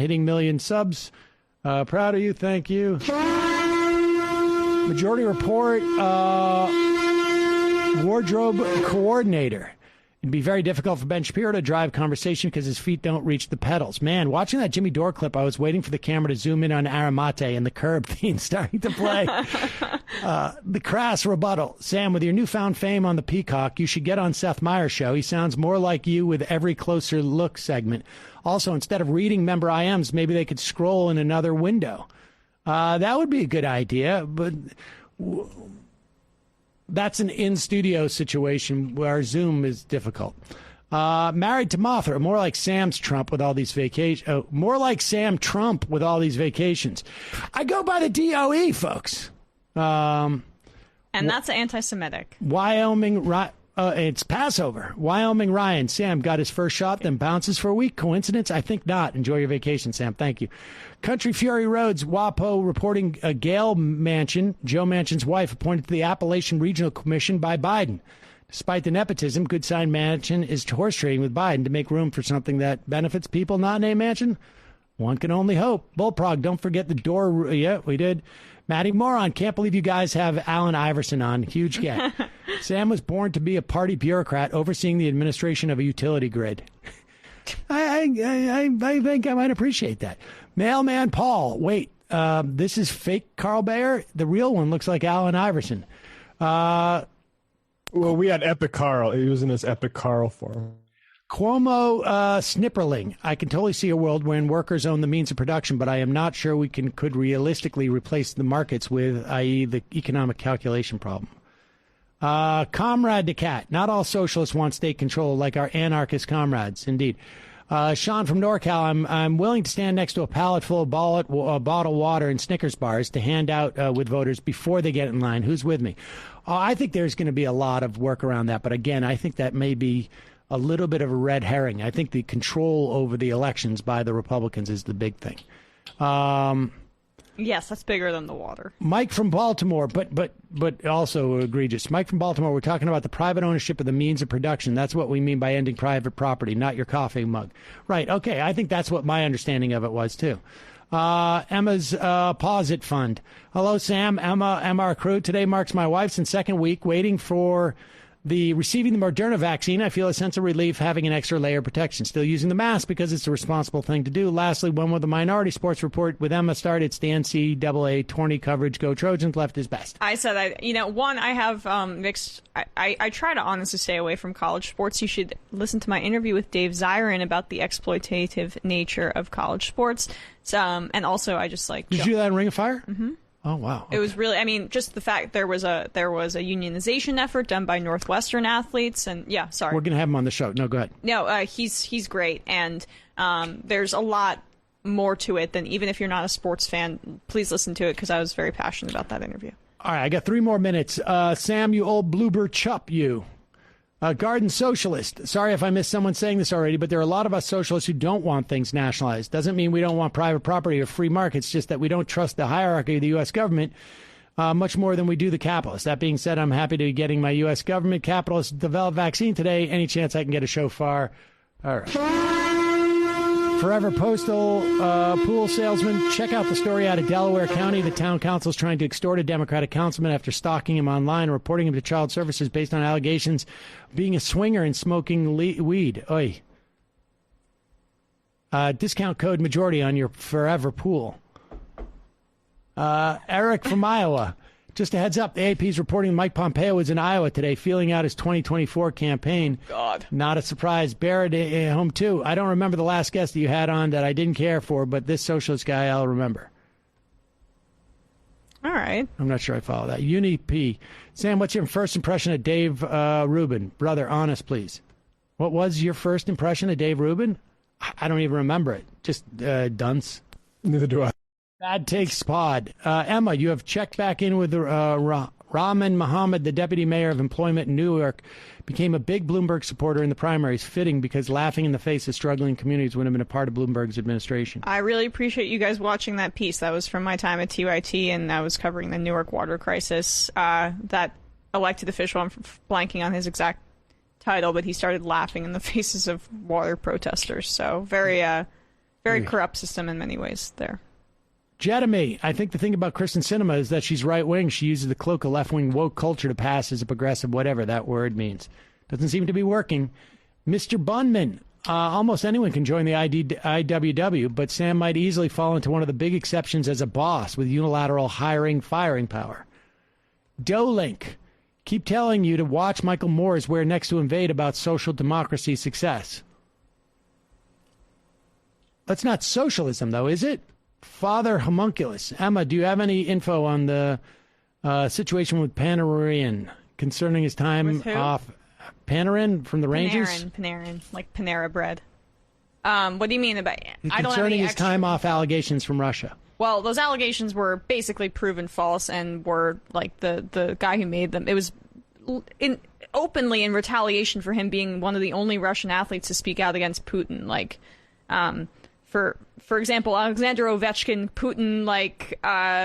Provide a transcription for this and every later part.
hitting million subs. Proud of you. Thank you. Majority Report, wardrobe coordinator. It'd be very difficult for Ben Shapiro to drive conversation because his feet don't reach the pedals. Man, watching that Jimmy Dore clip, I was waiting for the camera to zoom in on Aramate and the Curb theme starting to play. The crass rebuttal. Sam, with your newfound fame on the Peacock, you should get on Seth Meyers' show. He sounds more like you with every closer look segment. Also, instead of reading member IMs, maybe they could scroll in another window. That would be a good idea, but that's an in-studio situation where Zoom is difficult. Married to Mothra, more like Sam's Trump with all these vacations. More like Sam Trump with all these vacations. I go by the DOE, folks. And that's anti-Semitic. Wyoming, it's Passover. Wyoming Ryan, Sam got his first shot, then bounces for a week. Coincidence? I think not. Enjoy your vacation, Sam. Thank you. Country Fury Roads, WAPO reporting Gail Manchin, Joe Manchin's wife, appointed to the Appalachian Regional Commission by Biden. Despite the nepotism, good sign Manchin is horse trading with Biden to make room for something that benefits people not named Manchin. One can only hope. Bullprog, don't forget the door. Yeah, we did. Matty Moron, can't believe you guys have Allen Iverson on. Huge get. Sam was born to be a party bureaucrat overseeing the administration of a utility grid. I think I might appreciate that. Mailman Paul, wait, this is fake Carl Bayer? The real one looks like Allen Iverson. Well, we had Epic Carl. He was in his Epic Carl form. Cuomo snipperling. I can totally see a world wherein workers own the means of production, but I am not sure we could realistically replace the markets with, i.e., the economic calculation problem. Comrade DeCat. Not all socialists want state control like our anarchist comrades. Indeed. Sean from NorCal. I'm willing to stand next to a pallet full of bottled water and Snickers bars to hand out with voters before they get in line. Who's with me? I think there's going to be a lot of work around that. But again, I think that may be a little bit of a red herring. I think the control over the elections by the Republicans is the big thing. Yes, that's bigger than the water. Mike from Baltimore, but also egregious. Mike from Baltimore, we're talking about the private ownership of the means of production. That's what we mean by ending private property, not your coffee mug. Right, okay, I think that's what my understanding of it was, too. Emma's Posit Fund. Hello, Sam. Emma, MR Crew. Today marks my wife's and second week waiting for receiving the Moderna vaccine. I feel a sense of relief having an extra layer of protection. Still using the mask because it's a responsible thing to do. Lastly, when will the Minority Sports Report with Emma start? It's the NCAA tourney coverage. Go Trojans. Left is best. I said, I have mixed. I try to honestly stay away from college sports. You should listen to my interview with Dave Zirin about the exploitative nature of college sports. And also, I just like. Did you do that in Ring of Fire? Mm-hmm. Oh, wow. Okay. It was really, just the fact there was a unionization effort done by Northwestern athletes, and yeah, sorry. We're going to have him on the show. No, go ahead. No, he's great, and there's a lot more to it than even if you're not a sports fan. Please listen to it because I was very passionate about that interview. All right, I got 3 more minutes. Sam, you old bloober chup, you. Garden socialist. Sorry if I missed someone saying this already, but there are a lot of us socialists who don't want things nationalized. Doesn't mean we don't want private property or free markets, just that we don't trust the hierarchy of the U.S. government much more than we do the capitalists. That being said, I'm happy to be getting my U.S. government capitalist developed vaccine today. Any chance I can get a shofar? All right. Forever Postal pool salesman. Check out the story out of Delaware County. The town council is trying to extort a Democratic councilman after stalking him online and reporting him to Child Services based on allegations of being a swinger and smoking weed. Oy. Discount code majority on your Forever pool. Eric from Iowa. Just a heads up, the AP is reporting Mike Pompeo was in Iowa today, feeling out his 2024 campaign. God. Not a surprise. Barrett at home, too. I don't remember the last guest that you had on that I didn't care for, but this socialist guy I'll remember. All right. I'm not sure I follow that. Uni P. Sam, what's your first impression of Dave Rubin? Brother, honest, please. What was your first impression of Dave Rubin? I don't even remember it. Just dunce. Neither do I. Bad takes pod. Emma, you have checked back in with Rahman Mohammed, the deputy mayor of employment in New York, became a big Bloomberg supporter in the primaries, fitting because laughing in the face of struggling communities would have been a part of Bloomberg's administration. I really appreciate you guys watching that piece. That was from my time at TYT, and I was covering the Newark water crisis. That elected official, I'm blanking on his exact title, but he started laughing in the faces of water protesters. So very Very corrupt system in many ways there. Jeremy, I think the thing about Kristen Sinema is that she's right-wing. She uses the cloak of left-wing woke culture to pass as a progressive, whatever that word means. Doesn't seem to be working. Mr. Bunman, almost anyone can join the IWW, but Sam might easily fall into one of the big exceptions as a boss with unilateral hiring, firing power. Dolink, keep telling you to watch Michael Moore's Where Next to Invade about social democracy success. That's not socialism, though, is it? Father Homunculus. Emma, do you have any info on the situation with Panarin concerning his time off? Panarin from the Rangers? Panarin, like Panera Bread. What do you mean about I don't have concerning any his time off allegations from Russia? Well, those allegations were basically proven false and were like the guy who made them. It was openly in retaliation for him being one of the only Russian athletes to speak out against Putin. Like, for example, Alexander Ovechkin, Putin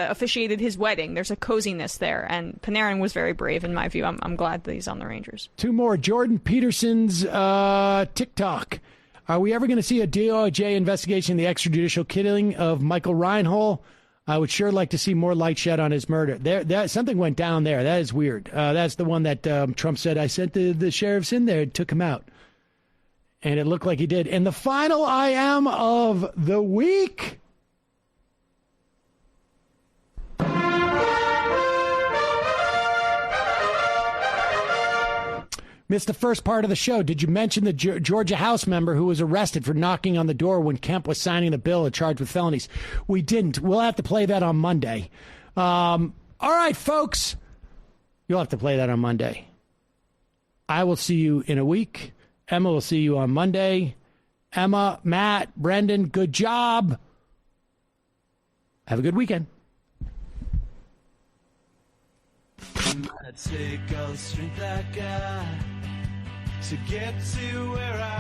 officiated his wedding. There's a coziness there, and Panarin was very brave in my view. I'm glad that he's on the Rangers. Two more. Jordan Peterson's TikTok. Are we ever going to see a DOJ investigation of the extrajudicial killing of Michael Reinhold? I would sure like to see more light shed on his murder. There, something went down there. That is weird. That's the one that Trump said, I sent the sheriffs in there and took him out. And it looked like he did. And the final I am of the week. Missed the first part of the show. Did you mention the Georgia House member who was arrested for knocking on the door when Kemp was signing the bill and charged with felonies? We didn't. We'll have to play that on Monday. All right, folks. You'll have to play that on Monday. I will see you in a week. Emma will see you on Monday. Emma, Matt, Brendan, good job. Have a good weekend. I'd take all the strength I got to get to where I